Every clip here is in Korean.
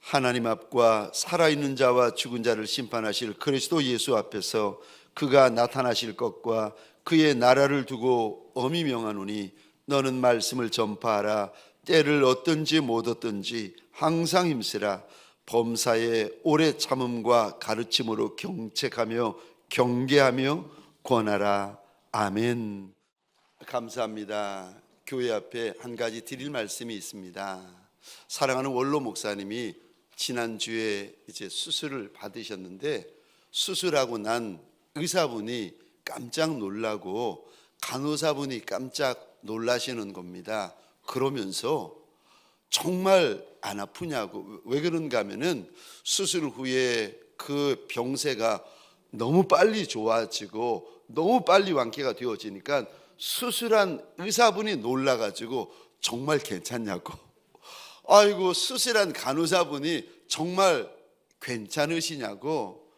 하나님 앞과 살아있는 자와 죽은 자를 심판하실 그리스도 예수 앞에서 그가 나타나실 것과 그의 나라를 두고 엄히 명하노니 너는 말씀을 전파하라. 때를 얻든지 못 얻든지 항상 힘쓰라. 범사에 오래 참음과 가르침으로 경책하며 경계하며 권하라. 아멘. 감사합니다. 교회 앞에 한 가지 드릴 말씀이 있습니다. 사랑하는 원로 목사님이 지난주에 이제 수술을 받으셨는데, 수술하고 난 의사분이 깜짝 놀라고 간호사분이 깜짝 놀라시는 겁니다. 그러면서 정말 안 아프냐고. 왜 그런가 하면은 수술 후에 그 병세가 너무 빨리 좋아지고 너무 빨리 완쾌가 되어지니까 수술한 의사분이 놀라가지고 정말 괜찮냐고, 아이고 수술한 간호사분이 정말 괜찮으시냐고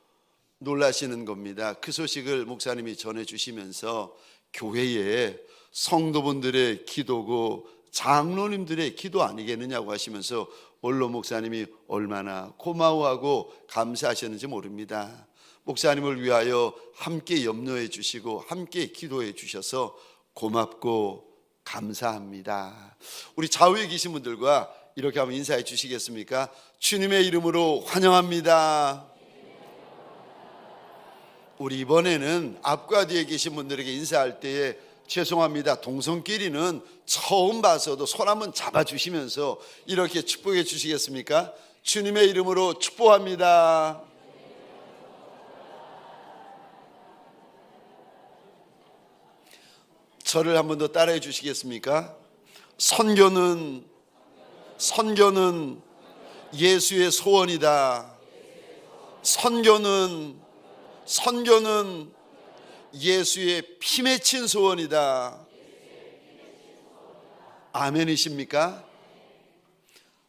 놀라시는 겁니다. 그 소식을 목사님이 전해주시면서 교회에 성도분들의 기도고 장로님들의 기도 아니겠느냐고 하시면서 원로 목사님이 얼마나 고마워하고 감사하셨는지 모릅니다. 목사님을 위하여 함께 염려해 주시고 함께 기도해 주셔서 고맙고 감사합니다. 우리 좌우에 계신 분들과 이렇게 한번 인사해 주시겠습니까? 주님의 이름으로 환영합니다. 우리 이번에는 앞과 뒤에 계신 분들에게 인사할 때에 죄송합니다, 동성끼리는 처음 봐서도 손 한번 잡아주시면서 이렇게 축복해 주시겠습니까? 주님의 이름으로 축복합니다. 저를 한 번 더 따라해 주시겠습니까? 선교는 예수의 소원이다. 선교는 예수의 피 맺힌 소원이다. 아멘이십니까?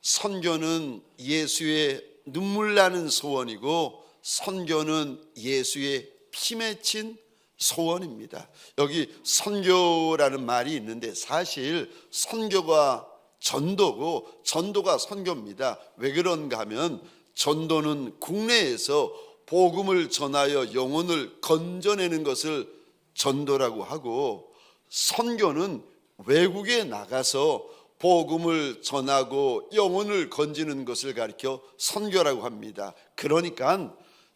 선교는 예수의 눈물 나는 소원이고 선교는 예수의 피 맺힌 소원입니다. 여기 선교라는 말이 있는데 사실 선교가 전도고 전도가 선교입니다. 왜 그런가 하면 전도는 국내에서 복음을 전하여 영혼을 건져내는 것을 전도라고 하고, 선교는 외국에 나가서 복음을 전하고 영혼을 건지는 것을 가리켜 선교라고 합니다. 그러니까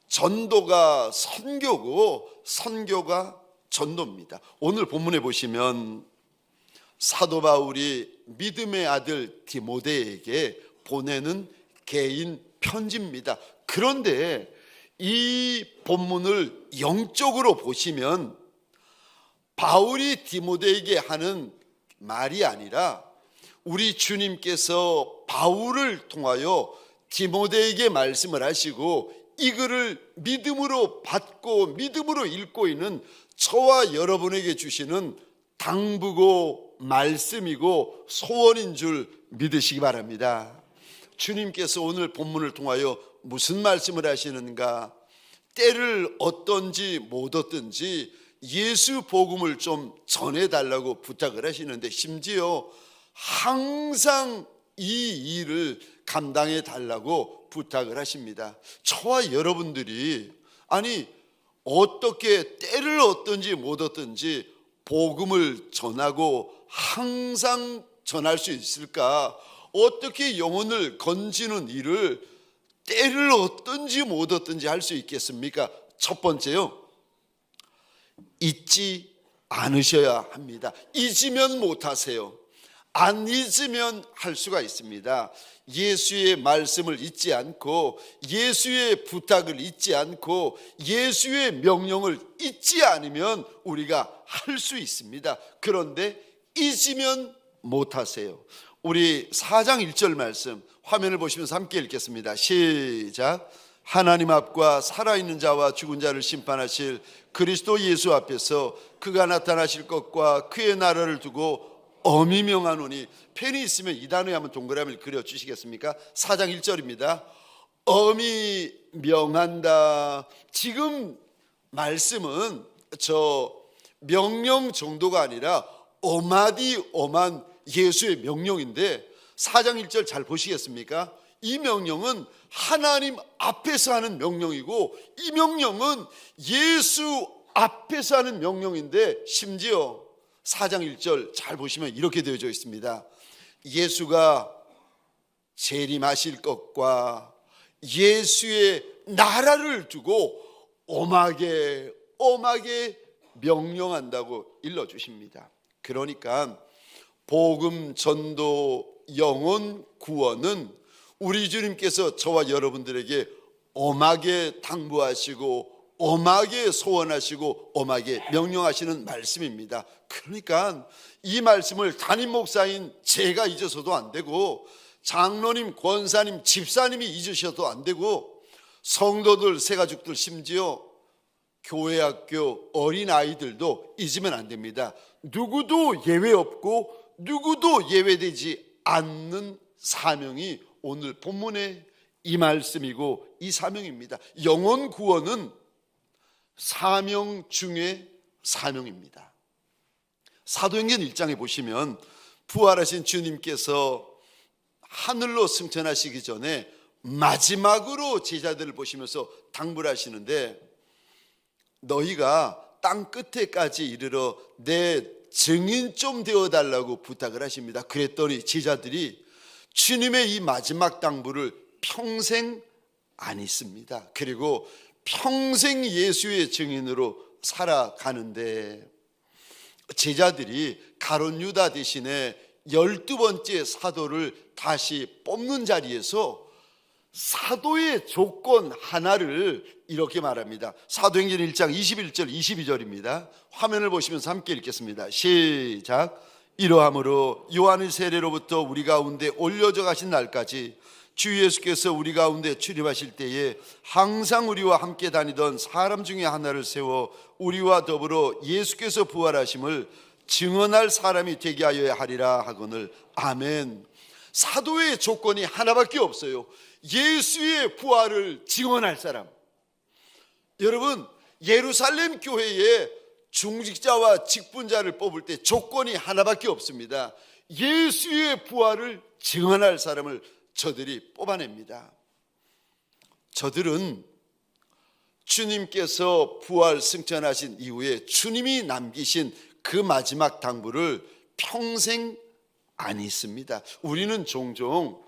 전도가 선교고 선교가 전도입니다. 오늘 본문에 보시면 사도 바울이 믿음의 아들 디모데에게 보내는 개인 편지입니다. 그런데 이 본문을 영적으로 보시면 바울이 디모데에게 하는 말이 아니라 우리 주님께서 바울을 통하여 디모데에게 말씀을 하시고 이 글을 믿음으로 받고 믿음으로 읽고 있는 저와 여러분에게 주시는 당부고 말씀이고 소원인 줄 믿으시기 바랍니다. 주님께서 오늘 본문을 통하여 무슨 말씀을 하시는가? 때를 얻든지 못 얻든지 예수 복음을 좀 전해달라고 부탁을 하시는데, 심지어 항상 이 일을 감당해 달라고 부탁을 하십니다. 저와 여러분들이 어떻게 때를 얻든지 못 얻든지 복음을 전하고 항상 전할 수 있을까? 어떻게 영혼을 건지는 일을 때를 얻든지 못 얻든지 할 수 있겠습니까? 첫 번째요, 잊지 않으셔야 합니다. 잊으면 못하세요. 안 잊으면 할 수가 있습니다. 예수의 말씀을 잊지 않고 예수의 부탁을 잊지 않고 예수의 명령을 잊지 않으면 우리가 할 수 있습니다. 그런데 잊으면 못하세요. 우리 4장 1절 말씀 화면을 보시면서 함께 읽겠습니다. 시작. 하나님 앞과 살아있는 자와 죽은 자를 심판하실 그리스도 예수 앞에서 그가 나타나실 것과 그의 나라를 두고 엄히 명하노니. 펜이 있으면 이 단어에 한번 동그라미를 그려주시겠습니까? 4장 1절입니다. 엄히 명한다. 지금 말씀은 저 명령 정도가 아니라 어마디엄한 예수의 명령인데 4장 1절 잘 보시겠습니까? 이 명령은 하나님 앞에서 하는 명령이고 이 명령은 예수 앞에서 하는 명령인데 심지어 4장 1절 잘 보시면 이렇게 되어져 있습니다. 예수가 재림하실 것과 예수의 나라를 두고 엄하게 명령한다고 일러주십니다. 그러니까 복음 전도 영혼 구원은 우리 주님께서 저와 여러분들에게 엄하게 당부하시고 엄하게 소원하시고 엄하게 명령하시는 말씀입니다. 그러니까 이 말씀을 담임 목사인 제가 잊어서도 안 되고 장로님, 권사님, 집사님이 잊으셔도 안 되고 성도들, 새가족들, 심지어 교회 학교 어린아이들도 잊으면 안 됩니다. 누구도 예외 없고 누구도 예외되지 않는 사명이 오늘 본문의 이 말씀이고 이 사명입니다. 영혼 구원은 사명 중에 사명입니다. 사도행전 1장에 보시면 부활하신 주님께서 하늘로 승천하시기 전에 마지막으로 제자들을 보시면서 당부를 하시는데 너희가 땅 끝에까지 이르러 내 증인 좀 되어달라고 부탁을 하십니다. 그랬더니 제자들이 주님의 이 마지막 당부를 평생 안 잊습니다. 그리고 평생 예수의 증인으로 살아가는데 제자들이 가룟 유다 대신에 12번째 사도를 다시 뽑는 자리에서 사도의 조건 하나를 이렇게 말합니다. 사도행전 1장 21절 22절입니다. 화면을 보시면서 함께 읽겠습니다. 시작. 이러함으로 요한의 세례로부터 우리 가운데 올려져 가신 날까지 주 예수께서 우리 가운데 출입하실 때에 항상 우리와 함께 다니던 사람 중에 하나를 세워 우리와 더불어 예수께서 부활하심을 증언할 사람이 되게 하여야 하리라 하거늘. 아멘. 사도의 조건이 하나밖에 없어요. 예수의 부활을 증언할 사람. 여러분, 예루살렘 교회에 중직자와 직분자를 뽑을 때 조건이 하나밖에 없습니다. 예수의 부활을 증언할 사람을 저들이 뽑아냅니다. 저들은 주님께서 부활 승천하신 이후에 주님이 남기신 그 마지막 당부를 평생 안 잊습니다. 우리는 종종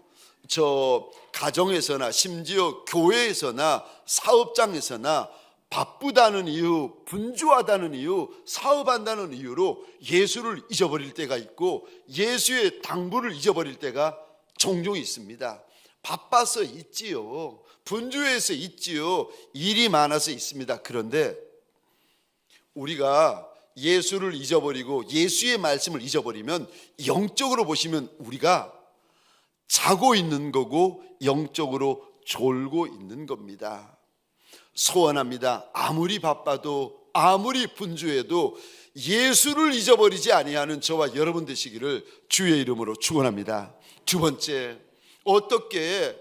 저 가정에서나 심지어 교회에서나 사업장에서나 바쁘다는 이유, 분주하다는 이유, 사업한다는 이유로 예수를 잊어버릴 때가 있고 예수의 당부를 잊어버릴 때가 종종 있습니다. 바빠서 있지요. 분주해서 있지요. 일이 많아서 있습니다. 그런데 우리가 예수를 잊어버리고 예수의 말씀을 잊어버리면 영적으로 보시면 우리가 자고 있는 거고 영적으로 졸고 있는 겁니다. 소원합니다. 아무리 바빠도 아무리 분주해도 예수를 잊어버리지 아니하는 저와 여러분 되시기를 주의 이름으로 축원합니다. 두 번째, 어떻게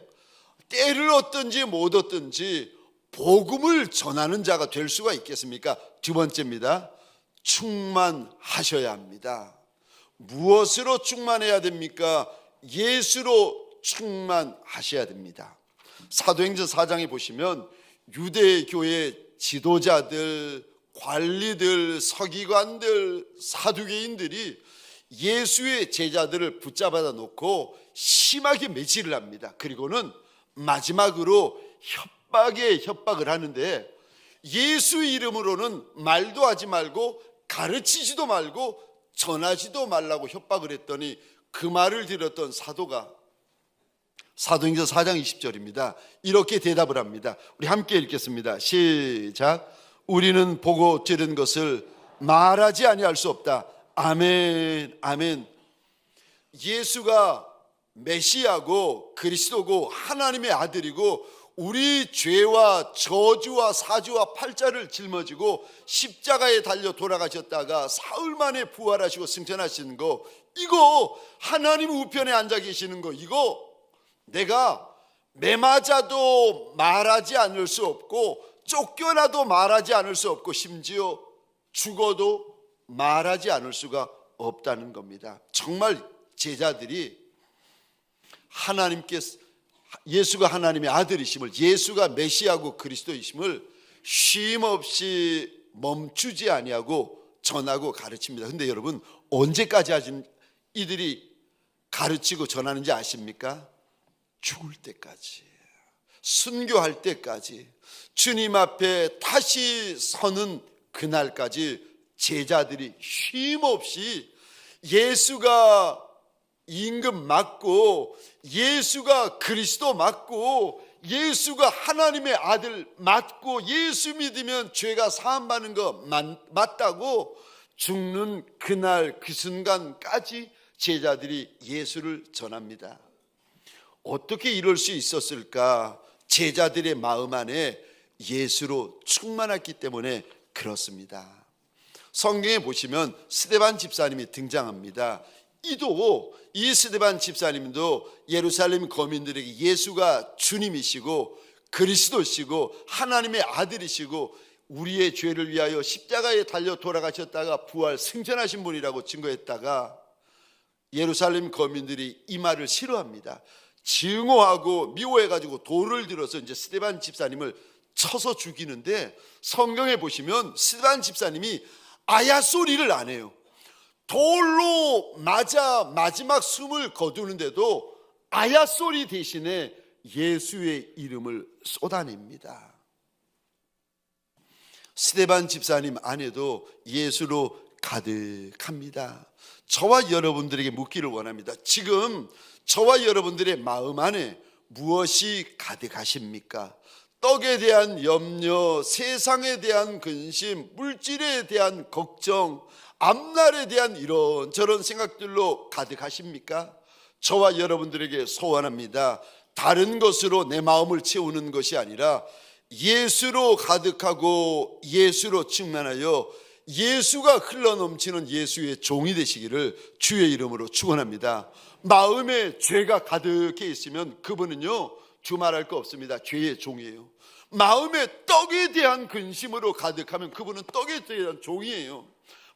때를 얻든지 못 얻든지 복음을 전하는 자가 될 수가 있겠습니까? 두 번째입니다. 충만하셔야 합니다. 무엇으로 충만해야 됩니까? 예수로 충만하셔야 됩니다. 사도행전 4장에 보시면 유대 교회 지도자들, 관리들, 서기관들, 사두개인들이 예수의 제자들을 붙잡아다 놓고 심하게 매질을 합니다. 그리고는 마지막으로 협박을 하는데 예수 이름으로는 말도 하지 말고 가르치지도 말고 전하지도 말라고 협박을 했더니 그 말을 들었던 사도가 사도행전 4장 20절입니다. 이렇게 대답을 합니다. 우리 함께 읽겠습니다. 시작. 우리는 보고 들은 것을 말하지 아니할 수 없다. 아멘, 아멘. 예수가 메시아고 그리스도고 하나님의 아들이고 우리 죄와 저주와 사주와 팔자를 짊어지고 십자가에 달려 돌아가셨다가 사흘 만에 부활하시고 승천하시는 거, 이거 하나님 우편에 앉아 계시는 거, 이거 내가 매맞아도 말하지 않을 수 없고 쫓겨나도 말하지 않을 수 없고 심지어 죽어도 말하지 않을 수가 없다는 겁니다. 정말 제자들이 예수가 하나님의 아들이심을, 예수가 메시아고 그리스도이심을 쉼없이 멈추지 아니하고 전하고 가르칩니다. 근데 여러분, 언제까지 이들이 가르치고 전하는지 아십니까? 죽을 때까지, 순교할 때까지, 주님 앞에 다시 서는 그날까지 제자들이 쉼없이 예수가 임금 맞고, 예수가 그리스도 맞고, 예수가 하나님의 아들 맞고, 예수 믿으면 죄가 사함받는 거 맞다고 죽는 그날 그 순간까지 제자들이 예수를 전합니다. 어떻게 이럴 수 있었을까? 제자들의 마음 안에 예수로 충만했기 때문에 그렇습니다. 성경에 보시면 스데반 집사님이 등장합니다. 이 스데반 집사님도 예루살렘 거민들에게 예수가 주님이시고 그리스도시고 하나님의 아들이시고 우리의 죄를 위하여 십자가에 달려 돌아가셨다가 부활 승천하신 분이라고 증거했다가 예루살렘 거민들이 이 말을 싫어합니다. 증오하고 미워해가지고 돌을 들어서 이제 스데반 집사님을 쳐서 죽이는데, 성경에 보시면 스데반 집사님이 아야 소리를 안 해요. 돌로 맞아 마지막 숨을 거두는데도 아야 소리 대신에 예수의 이름을 쏟아냅니다. 스데반 집사님 안에도 예수로 가득합니다. 저와 여러분들에게 묻기를 원합니다. 지금 저와 여러분들의 마음 안에 무엇이 가득하십니까? 떡에 대한 염려, 세상에 대한 근심, 물질에 대한 걱정, 앞날에 대한 이런저런 생각들로 가득하십니까? 저와 여러분들에게 소원합니다. 다른 것으로 내 마음을 채우는 것이 아니라 예수로 가득하고 예수로 충만하여 예수가 흘러넘치는 예수의 종이 되시기를 주의 이름으로 축원합니다. 마음에 죄가 가득해 있으면 그분은요, 두말할 거 없습니다. 죄의 종이에요. 마음에 떡에 대한 근심으로 가득하면 그분은 떡에 대한 종이에요.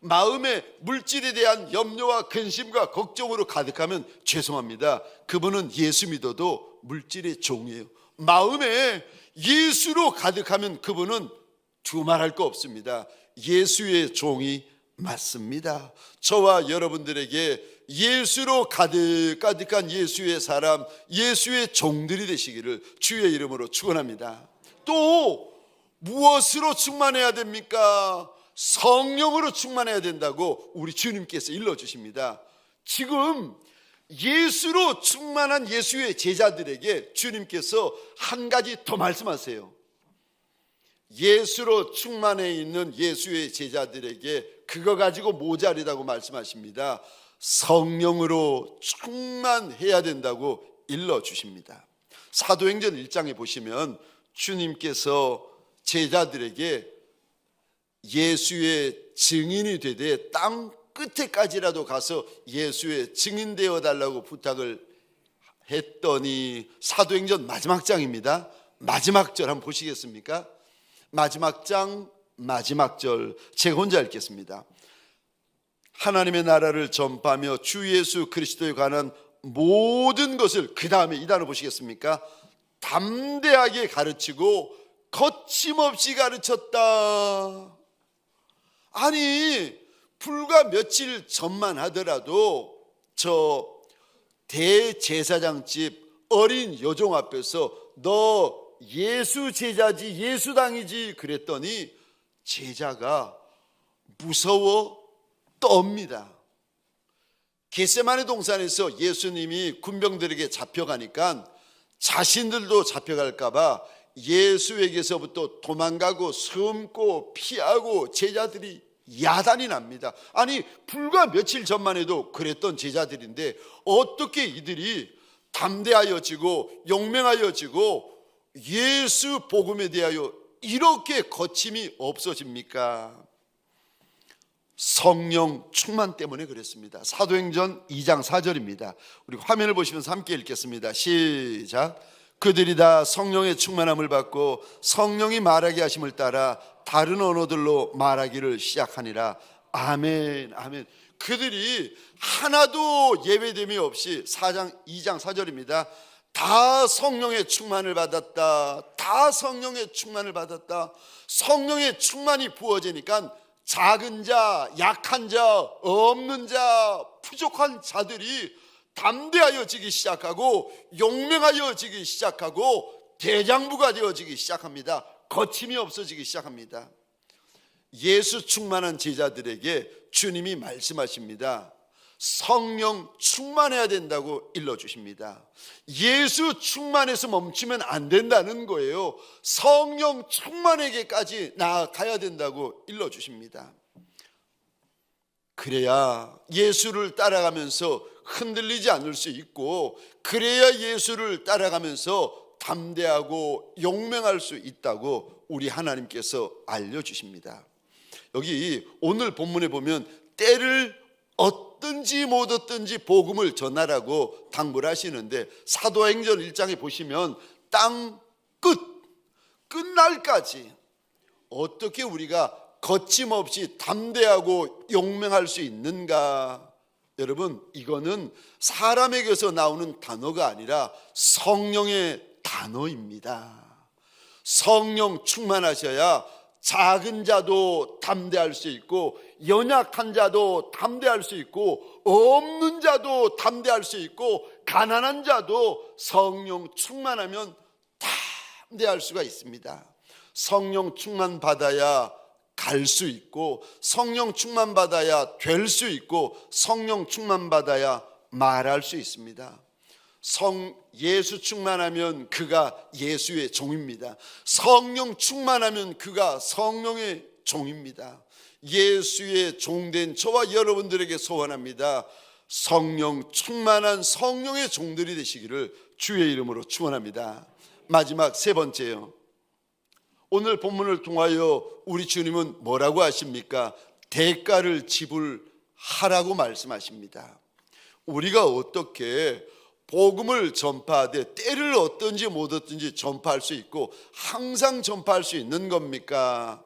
마음에 물질에 대한 염려와 근심과 걱정으로 가득하면 죄송합니다, 그분은 예수 믿어도 물질의 종이에요. 마음에 예수로 가득하면 그분은 두말할 거 없습니다. 예수의 종이 맞습니다. 저와 여러분들에게 예수로 가득한 예수의 사람, 예수의 종들이 되시기를 주의 이름으로 축원합니다. 또 무엇으로 충만해야 됩니까? 성령으로 충만해야 된다고 우리 주님께서 일러주십니다. 지금 예수로 충만한 예수의 제자들에게 주님께서 한 가지 더 말씀하세요. 예수로 충만해 있는 예수의 제자들에게 그거 가지고 모자르다고 말씀하십니다. 성령으로 충만해야 된다고 일러주십니다. 사도행전 1장에 보시면 주님께서 제자들에게 예수의 증인이 되되 땅 끝에까지라도 가서 예수의 증인 되어 달라고 부탁을 했더니, 사도행전 마지막 장입니다. 마지막 절 한번 보시겠습니까? 마지막 장 마지막 절 제가 혼자 읽겠습니다. 하나님의 나라를 전파하며 주 예수 그리스도에 관한 모든 것을, 그 다음에 이 단어 보시겠습니까? 담대하게 가르치고 거침없이 가르쳤다. 아니, 불과 며칠 전만 하더라도 저 대제사장 집 어린 여종 앞에서 너 예수 제자지, 예수당이지 그랬더니 제자가 무서워 떱니다. 겟세마네 동산에서 예수님이 군병들에게 잡혀가니까 자신들도 잡혀갈까봐 예수에게서부터 도망가고 숨고 피하고 제자들이 야단이 납니다. 아니, 불과 며칠 전만 해도 그랬던 제자들인데 어떻게 이들이 담대하여지고 용맹하여지고 예수 복음에 대하여 이렇게 거침이 없어집니까? 성령 충만 때문에 그랬습니다. 사도행전 2장 4절입니다. 우리 화면을 보시면서 함께 읽겠습니다. 시작. 그들이 다 성령의 충만함을 받고 성령이 말하게 하심을 따라 다른 언어들로 말하기를 시작하니라. 아멘, 아멘. 그들이 하나도 예외됨이 없이 2장 4절입니다. 다 성령의 충만을 받았다. 다 성령의 충만을 받았다. 성령의 충만이 부어지니까 작은 자, 약한 자, 없는 자, 부족한 자들이 담대하여지기 시작하고 용맹하여지기 시작하고 대장부가 되어지기 시작합니다. 거침이 없어지기 시작합니다. 예수 충만한 제자들에게 주님이 말씀하십니다. 성령 충만해야 된다고 일러주십니다. 예수 충만해서 멈추면 안 된다는 거예요. 성령 충만에게까지 나아가야 된다고 일러주십니다. 그래야 예수를 따라가면서 흔들리지 않을 수 있고, 그래야 예수를 따라가면서 담대하고 용맹할 수 있다고 우리 하나님께서 알려주십니다. 여기 오늘 본문에 보면 때를 얻든지 못 얻든지 복음을 전하라고 당부를 하시는데, 사도행전 1장에 보시면 땅 끝날까지 어떻게 우리가 거침없이 담대하고 용맹할 수 있는가? 여러분, 이거는 사람에게서 나오는 단어가 아니라 성령의 단어입니다. 성령 충만하셔야 작은 자도 담대할 수 있고, 연약한 자도 담대할 수 있고, 없는 자도 담대할 수 있고, 가난한 자도 성령 충만하면 담대할 수가 있습니다. 성령 충만 받아야 갈 수 있고, 성령 충만 받아야 될 수 있고, 성령 충만 받아야 말할 수 있습니다. 예수 충만하면 그가 예수의 종입니다. 성령 충만하면 그가 성령의 종입니다. 예수의 종된 저와 여러분들에게 소원합니다. 성령 충만한 성령의 종들이 되시기를 주의 이름으로 축원합니다. 마지막 세 번째요. 오늘 본문을 통하여 우리 주님은 뭐라고 하십니까? 대가를 지불하라고 말씀하십니다. 우리가 어떻게 복음을 전파하되 때를 얻든지 못 얻든지 전파할 수 있고 항상 전파할 수 있는 겁니까?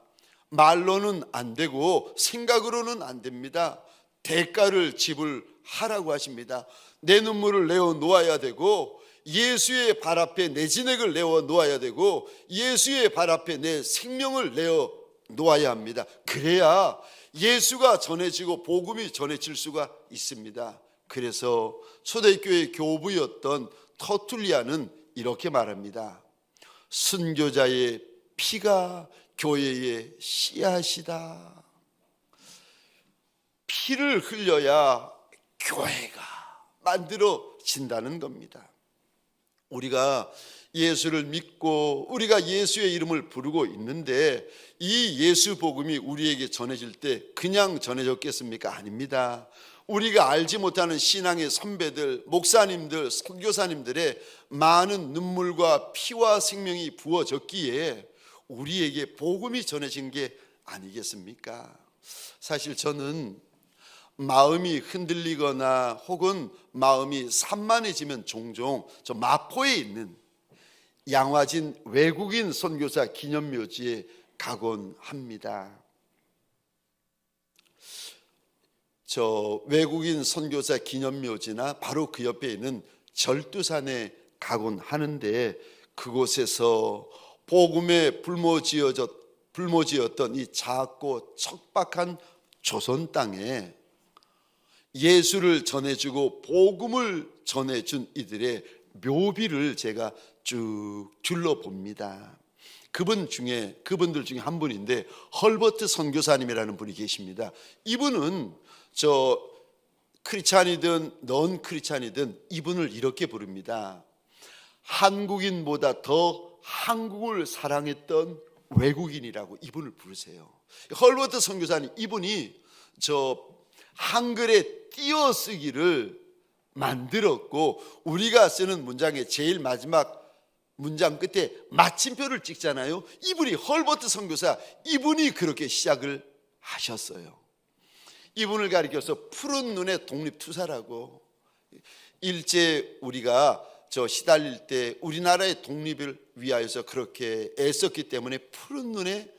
말로는 안 되고 생각으로는 안 됩니다. 대가를 지불하라고 하십니다. 내 눈물을 내어 놓아야 되고, 예수의 발 앞에 내 진액을 내어 놓아야 되고, 예수의 발 앞에 내 생명을 내어 놓아야 합니다. 그래야 예수가 전해지고 복음이 전해질 수가 있습니다. 그래서 초대교회 교부였던 터툴리아는 이렇게 말합니다. 순교자의 피가 교회의 씨앗이다. 피를 흘려야 교회가 만들어진다는 겁니다. 우리가 예수를 믿고 우리가 예수의 이름을 부르고 있는데, 이 예수 복음이 우리에게 전해질 때 그냥 전해졌겠습니까? 아닙니다. 우리가 알지 못하는 신앙의 선배들, 목사님들, 선교사님들의 많은 눈물과 피와 생명이 부어졌기에 우리에게 복음이 전해진 게 아니겠습니까? 사실 저는 마음이 흔들리거나 혹은 마음이 산만해지면 종종 저 마포에 있는 양화진 외국인 선교사 기념묘지에 가곤 합니다. 저 외국인 선교사 기념묘지나 바로 그 옆에 있는 절두산에 가곤 하는데, 그곳에서 복음에 불모지었던 이 작고 척박한 조선 땅에 예수를 전해주고 복음을 전해준 이들의 묘비를 제가 쭉 둘러봅니다. 그분들 중에 한 분인데 헐버트 선교사님이라는 분이 계십니다. 이분은 저 크리스찬이든 넌 크리스찬이든 이분을 이렇게 부릅니다. 한국인보다 더 한국을 사랑했던 외국인이라고 이분을 부르세요. 헐버트 선교사님, 이분이 저 한글의 띄어쓰기를 만들었고, 우리가 쓰는 문장의 제일 마지막 문장 끝에 마침표를 찍잖아요. 이분이 헐버트 선교사, 이분이 그렇게 시작을 하셨어요. 이분을 가리켜서 푸른 눈의 독립투사라고, 일제 우리가 저 시달릴 때 우리나라의 독립을 위하여서 그렇게 애썼기 때문에 푸른 눈의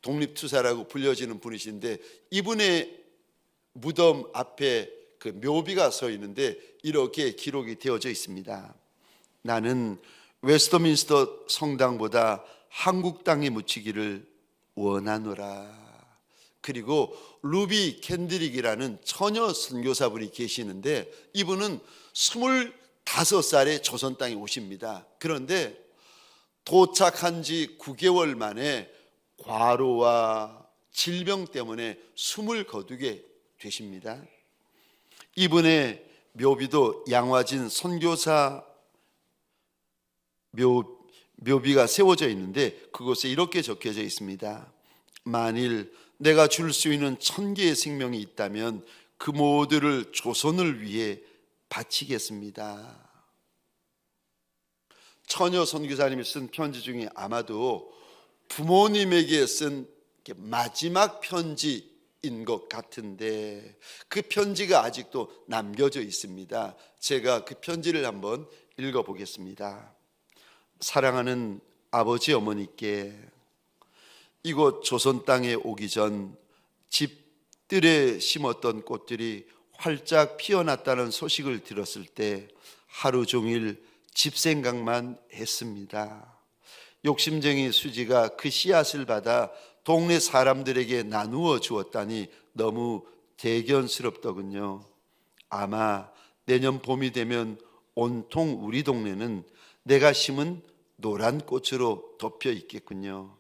독립투사라고 불려지는 분이신데, 이분의 무덤 앞에 그 묘비가 서 있는데 이렇게 기록이 되어져 있습니다. 나는 웨스트민스터 성당보다 한국 땅에 묻히기를 원하노라. 그리고 루비 캔드릭이라는 처녀 선교사분이 계시는데 이분은 25살에 조선 땅에 오십니다. 그런데 도착한 지 9개월 만에 과로와 질병 때문에 숨을 거두게 되십니다. 이분의 묘비도 양화진 선교사 묘비가 세워져 있는데 그곳에 이렇게 적혀져 있습니다. 만일 내가 줄 수 있는 1000개의 생명이 있다면 그 모두를 조선을 위해 바치겠습니다. 처녀 선교사님이 쓴 편지 중에 아마도 부모님에게 쓴 마지막 편지인 것 같은데 그 편지가 아직도 남겨져 있습니다. 제가 그 편지를 한번 읽어보겠습니다. 사랑하는 아버지 어머니께, 이곳 조선 땅에 오기 전 집들에 심었던 꽃들이 활짝 피어났다는 소식을 들었을 때 하루 종일 집 생각만 했습니다. 욕심쟁이 수지가 그 씨앗을 받아 동네 사람들에게 나누어 주었다니 너무 대견스럽더군요. 아마 내년 봄이 되면 온통 우리 동네는 내가 심은 노란 꽃으로 덮여 있겠군요.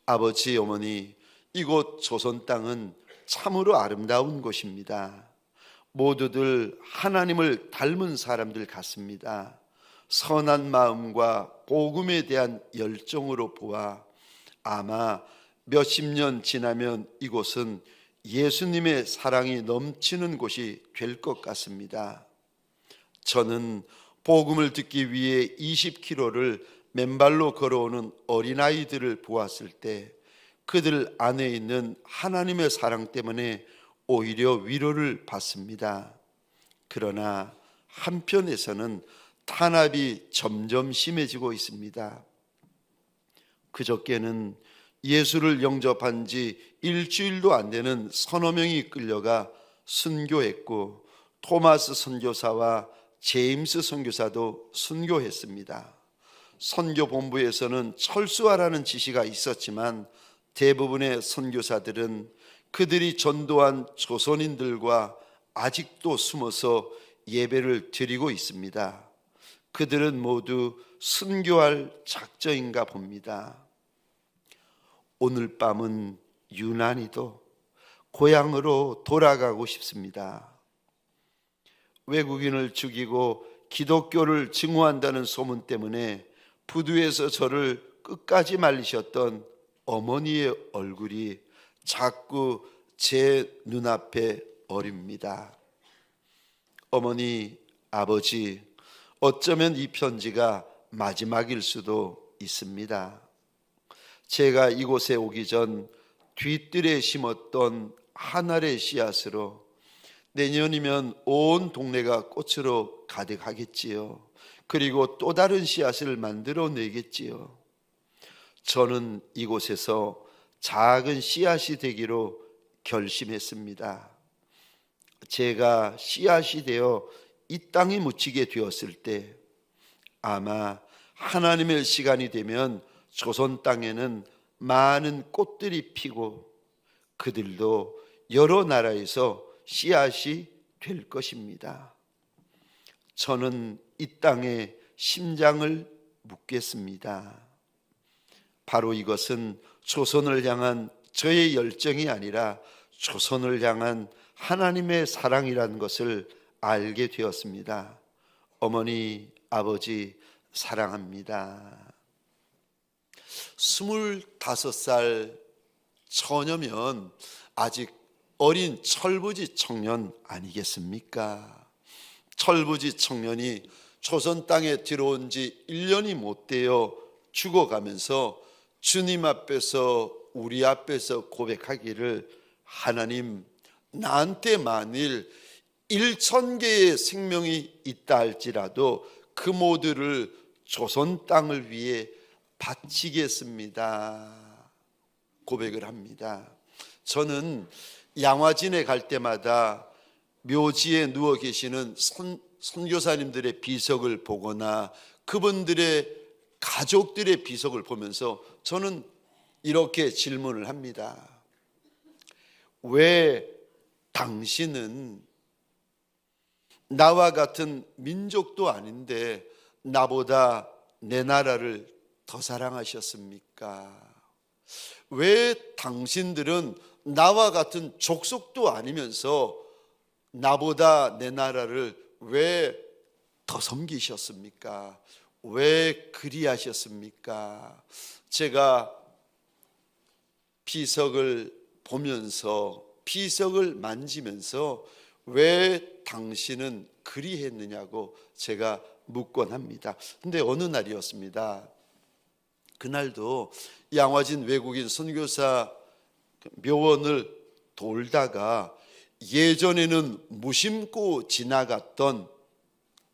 아버지, 어머니, 이곳 조선 땅은 참으로 아름다운 곳입니다. 모두들 하나님을 닮은 사람들 같습니다. 선한 마음과 복음에 대한 열정으로 보아 아마 몇십 년 지나면 이곳은 예수님의 사랑이 넘치는 곳이 될 것 같습니다. 저는 복음을 듣기 위해 20km를 맨발로 걸어오는 어린아이들을 보았을 때 그들 안에 있는 하나님의 사랑 때문에 오히려 위로를 받습니다. 그러나 한편에서는 탄압이 점점 심해지고 있습니다. 그저께는 예수를 영접한 지 일주일도 안 되는 서너 명이 끌려가 순교했고 토마스 선교사와 제임스 선교사도 순교했습니다. 선교본부에서는 철수하라는 지시가 있었지만 대부분의 선교사들은 그들이 전도한 조선인들과 아직도 숨어서 예배를 드리고 있습니다. 그들은 모두 순교할 작정인가 봅니다. 오늘 밤은 유난히도 고향으로 돌아가고 싶습니다. 외국인을 죽이고 기독교를 증오한다는 소문 때문에 부두에서 저를 끝까지 말리셨던 어머니의 얼굴이 자꾸 제 눈앞에 어립니다. 어머니, 아버지, 어쩌면 이 편지가 마지막일 수도 있습니다. 제가 이곳에 오기 전 뒤뜰에 심었던 한 알의 씨앗으로 내년이면 온 동네가 꽃으로 가득하겠지요. 그리고 또 다른 씨앗을 만들어 내겠지요. 저는 이곳에서 작은 씨앗이 되기로 결심했습니다. 제가 씨앗이 되어 이 땅에 묻히게 되었을 때 아마 하나님의 시간이 되면 조선 땅에는 많은 꽃들이 피고 그들도 여러 나라에서 씨앗이 될 것입니다. 저는 이 땅에 심장을 묻겠습니다. 바로 이것은 조선을 향한 저의 열정이 아니라 조선을 향한 하나님의 사랑이라는 것을 알게 되었습니다. 어머니, 아버지, 사랑합니다. 25살 처녀면 아직 어린 철부지 청년 아니겠습니까? 철부지 청년이 조선 땅에 들어온 지 1년이 못 되어 죽어가면서 주님 앞에서 우리 앞에서 고백하기를 하나님, 나한테 만일 1000개의 생명이 있다 할지라도 그 모두를 조선 땅을 위해 바치겠습니다. 고백을 합니다. 저는 양화진에 갈 때마다 묘지에 누워 계시는 선교사님들의 비석을 보거나 그분들의 가족들의 비석을 보면서 저는 이렇게 질문을 합니다. 왜 당신은 나와 같은 민족도 아닌데 나보다 내 나라를 더 사랑하셨습니까? 왜 당신들은 나와 같은 족속도 아니면서 나보다 내 나라를 왜 더 섬기셨습니까? 왜 그리하셨습니까? 제가 비석을 보면서 비석을 만지면서 왜 당신은 그리했느냐고 제가 묻곤 합니다. 근데 어느 날이었습니다. 그날도 양화진 외국인 선교사 묘원을 돌다가 예전에는 무심코 지나갔던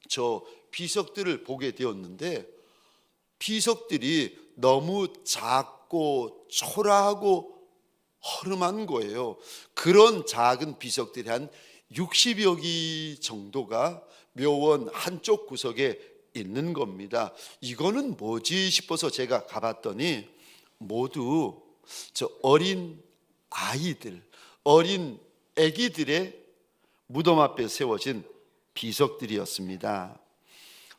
저 비석들을 보게 되었는데 비석들이 너무 작고 초라하고 허름한 거예요. 그런 작은 비석들이 한 60여 기 정도가 묘원 한쪽 구석에 있는 겁니다. 이거는 뭐지 싶어서 제가 가봤더니 모두 저 어린 아이들, 어린 아기들의 무덤 앞에 세워진 비석들이었습니다.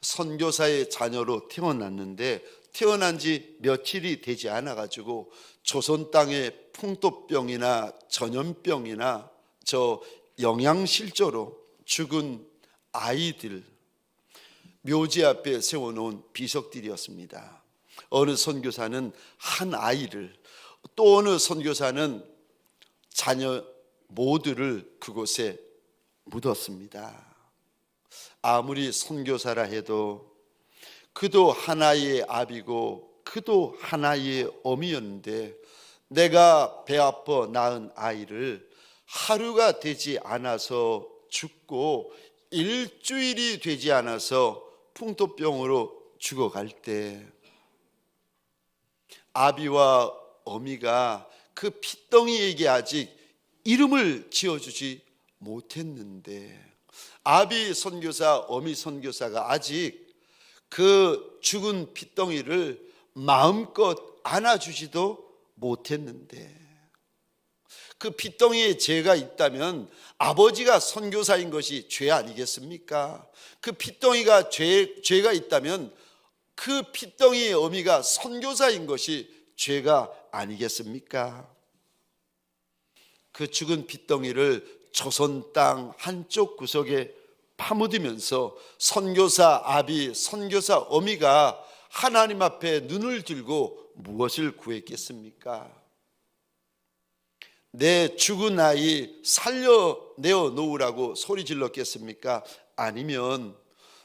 선교사의 자녀로 태어났는데 태어난 지 며칠이 되지 않아 가지고 조선 땅에 풍토병이나 전염병이나 저 영양실조로 죽은 아이들 묘지 앞에 세워놓은 비석들이었습니다. 어느 선교사는 한 아이를, 또 어느 선교사는 자녀 모두를 그곳에 묻었습니다. 아무리 선교사라 해도 그도 하나의 아비고 그도 하나의 어미였는데 내가 배 아파 낳은 아이를 하루가 되지 않아서 죽고 일주일이 되지 않아서 풍토병으로 죽어갈 때 아비와 어미가 그 핏덩이에게 아직 이름을 지어주지 못했는데 아비 선교사, 어미 선교사가 아직 그 죽은 핏덩이를 마음껏 안아주지도 못했는데 그 핏덩이에 죄가 있다면 아버지가 선교사인 것이 죄 아니겠습니까? 그 핏덩이가 죄가 있다면 그 핏덩이의 어미가 선교사인 것이 죄가 아니겠습니까? 그 죽은 핏덩이를 조선 땅 한쪽 구석에 파묻으면서 선교사 아비, 선교사 어미가 하나님 앞에 눈을 들고 무엇을 구했겠습니까? 내 죽은 아이 살려내어 놓으라고 소리 질렀겠습니까? 아니면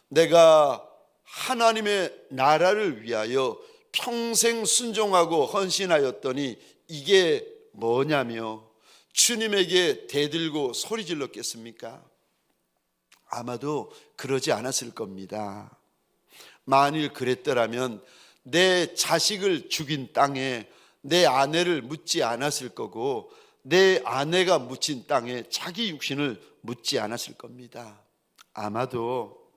내가 하나님의 나라를 위하여 평생 순종하고 헌신하였더니 이게 뭐냐며 주님에게 대들고 소리 질렀겠습니까? 아마도 그러지 않았을 겁니다. 만일 그랬더라면 내 자식을 죽인 땅에 내 아내를 묻지 않았을 거고 내 아내가 묻힌 땅에 자기 육신을 묻지 않았을 겁니다. 아마도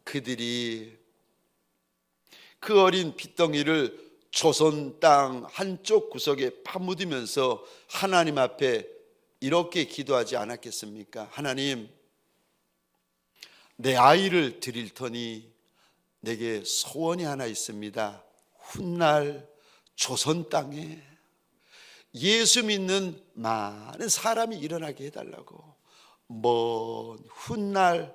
그들이 그 어린 핏덩이를 조선 땅 한쪽 구석에 파묻으면서 하나님 앞에 이렇게 기도하지 않았겠습니까? 하나님, 내 아이를 드릴 터니 내게 소원이 하나 있습니다. 훗날 조선 땅에 예수 믿는 많은 사람이 일어나게 해달라고. 먼 훗날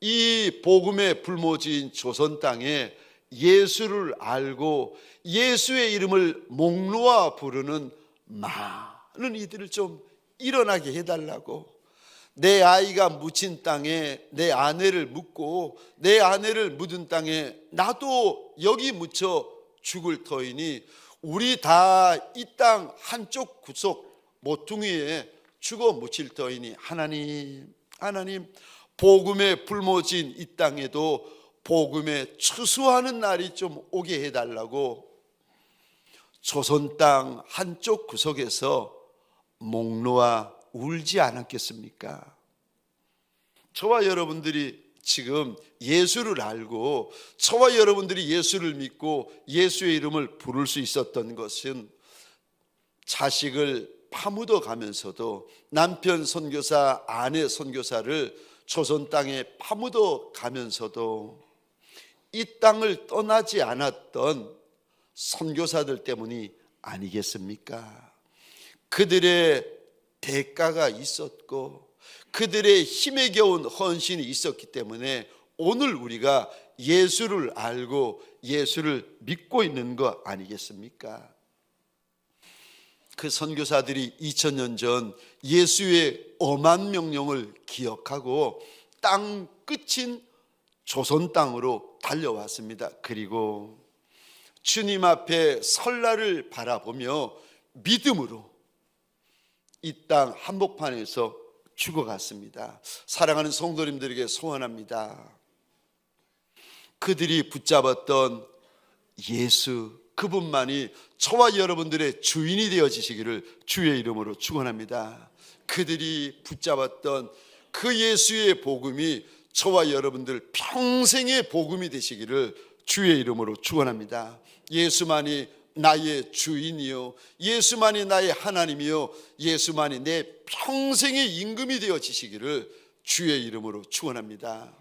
이 복음의 불모지인 조선 땅에 예수를 알고 예수의 이름을 목 놓아 부르는 많은 이들을 좀 일어나게 해달라고. 내 아이가 묻힌 땅에 내 아내를 묻고 내 아내를 묻은 땅에 나도 여기 묻혀 죽을 터이니 우리 다 이 땅 한쪽 구석 모퉁이에 죽어 묻힐 터이니 하나님, 하나님, 복음의 불모진 이 땅에도 복음에 추수하는 날이 좀 오게 해달라고 조선 땅 한쪽 구석에서 목 놓아 울지 않았겠습니까? 저와 여러분들이 지금 예수를 알고 저와 여러분들이 예수를 믿고 예수의 이름을 부를 수 있었던 것은 자식을 파묻어 가면서도 남편 선교사, 아내 선교사를 조선 땅에 파묻어 가면서도 이 땅을 떠나지 않았던 선교사들 때문이 아니겠습니까? 그들의 대가가 있었고 그들의 힘에 겨운 헌신이 있었기 때문에 오늘 우리가 예수를 알고 예수를 믿고 있는 거 아니겠습니까? 그 선교사들이 2000년 전 예수의 엄한 명령을 기억하고 땅 끝인 조선 땅으로 달려왔습니다. 그리고 주님 앞에 설날을 바라보며 믿음으로 이 땅 한복판에서 죽어갔습니다. 사랑하는 성도님들에게 소원합니다. 그들이 붙잡았던 예수, 그분만이 저와 여러분들의 주인이 되어지시기를 주의 이름으로 축원합니다. 그들이 붙잡았던 그 예수의 복음이 저와 여러분들 평생의 복음이 되시기를 주의 이름으로 축원합니다. 예수만이 나의 주인이요, 예수만이 나의 하나님이요, 예수만이 내 평생의 임금이 되어지시기를 주의 이름으로 축원합니다.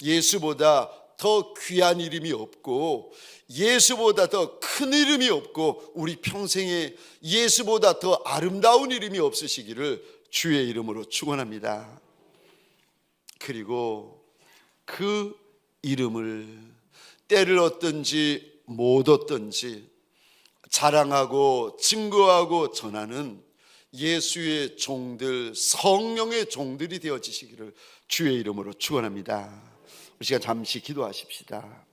예수보다 더 귀한 이름이 없고 예수보다 더 큰 이름이 없고 우리 평생에 예수보다 더 아름다운 이름이 없으시기를 주의 이름으로 축원합니다. 그리고 그 이름을 때를 얻든지 못 얻든지 자랑하고 증거하고 전하는 예수의 종들, 성령의 종들이 되어지시기를 주의 이름으로 축원합니다. 우리 시간 잠시 기도하십시다.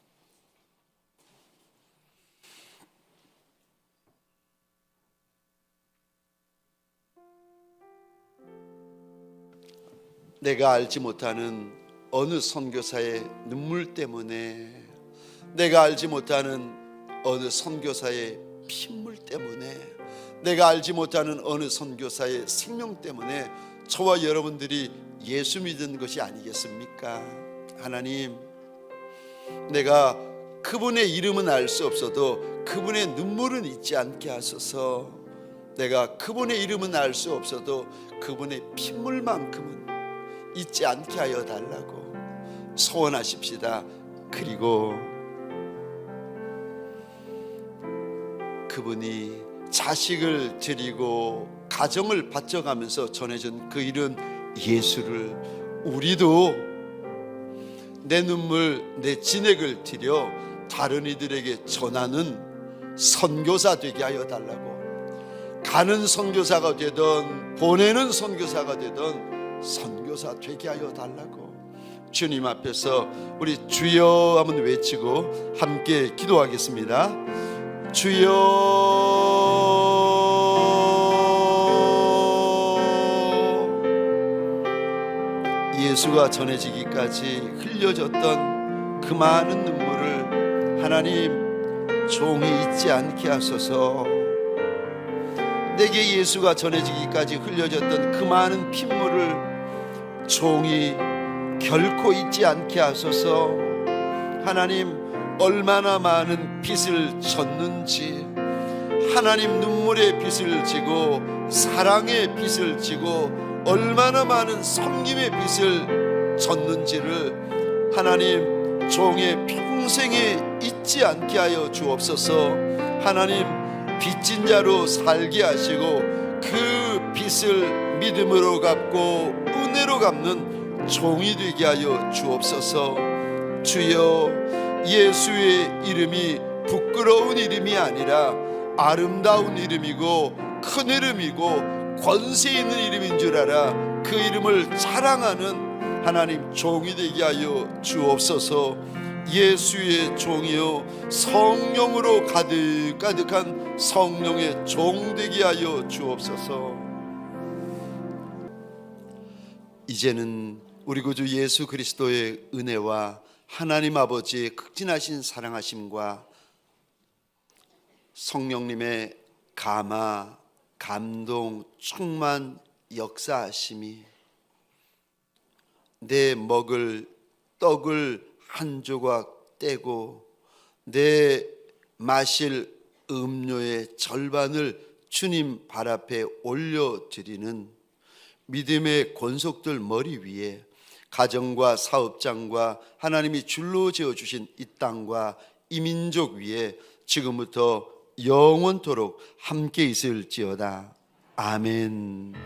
내가 알지 못하는 어느 선교사의 눈물 때문에, 내가 알지 못하는 어느 선교사의 핏물 때문에, 내가 알지 못하는 어느 선교사의 생명 때문에 저와 여러분들이 예수 믿은 것이 아니겠습니까? 하나님, 내가 그분의 이름은 알 수 없어도 그분의 눈물은 잊지 않게 하소서. 내가 그분의 이름은 알 수 없어도 그분의 핏물만큼은 잊지 않게 하여 달라고 소원하십시다. 그리고 그분이 자식을 드리고 가정을 바쳐가면서 전해준 그 이름 예수를 우리도 내 눈물, 내 진액을 드려 다른 이들에게 전하는 선교사 되게 하여 달라고, 가는 선교사가 되던 보내는 선교사가 되던 선교사 되게 하여 달라고 주님 앞에서 우리 주여 한번 외치고 함께 기도하겠습니다. 주여, 예수가 전해지기까지 흘려졌던 그 많은 눈물을 하나님 종이 잊지 않게 하소서. 내게 예수가 전해지기까지 흘려졌던 그 많은 핏물을 종이 결코 잊지 않게 하소서. 하나님, 얼마나 많은 빚을 졌는지, 하나님 눈물의 빚을 지고 사랑의 빚을 지고 얼마나 많은 섬김의 빚을 졌는지를 하나님 종의 평생에 잊지 않게 하여 주옵소서. 하나님, 빚진 자로 살게 하시고 그 빚을 믿음으로 갚고 은혜로 갚는 종이 되게 하여 주옵소서. 주여, 예수의 이름이 부끄러운 이름이 아니라 아름다운 이름이고 큰 이름이고 권세 있는 이름인 줄 알아 그 이름을 자랑하는 하나님 종이 되게 하여 주옵소서. 예수의 종이요, 성령으로 가득가득한 성령의 종 되게 하여 주옵소서. 이제는 우리 구주 예수 그리스도의 은혜와 하나님 아버지의 극진하신 사랑하심과 성령님의 감화, 감동, 충만, 역사하심이 내 먹을 떡을 한 조각 떼고 내 마실 음료의 절반을 주님 발 앞에 올려드리는 믿음의 권속들 머리 위에 가정과 사업장과 하나님이 줄로 지어주신 이 땅과 이 민족 위에 지금부터 영원토록 함께 있을지어다. 아멘.